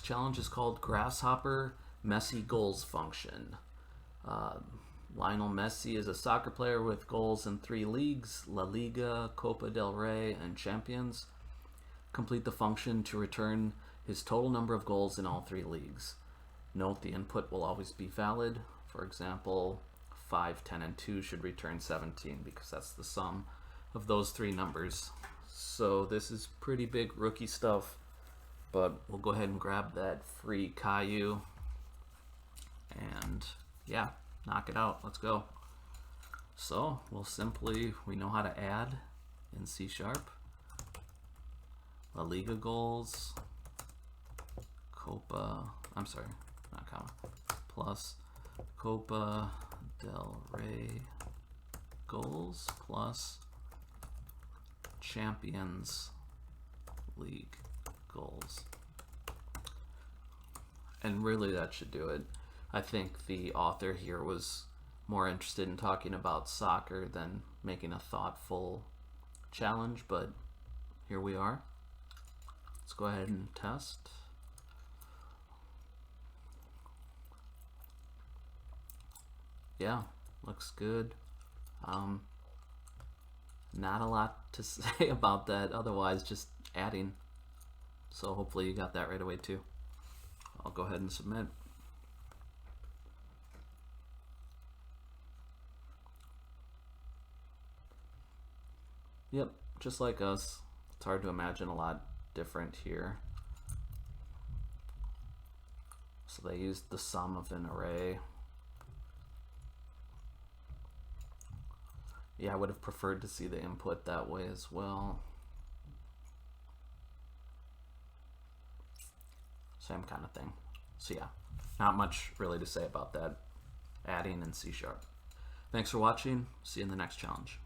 challenge is called Grasshopper Messi Goals Function. Lionel Messi is a soccer player with goals in 3 leagues: La Liga, Copa del Rey, and Champions. Complete the function to return his total number of goals in all 3 leagues. Note the input will always be valid. For example, 5, 10, and 2 should return 17 because that's the sum of those 3 numbers. So this is pretty big rookie stuff, but we'll go ahead and grab that free Caillou and yeah, knock it out. Let's go. So we know how to add in C#. La Liga goals, plus Copa del Rey goals plus Champions League goals. And really that should do it. I think the author here was more interested in talking about soccer than making a thoughtful challenge, but here we are. Let's go ahead and test. Yeah, looks good. Not a lot to say about that, otherwise just adding. So hopefully you got that right away too. I'll go ahead and submit. Yep, just like us. It's hard to imagine a lot different here. So they used the sum of an array. Yeah, I would have preferred to see the input that way as well. Same kind of thing. So yeah, not much really to say about that. Adding in C#. Thanks for watching. See you in the next challenge.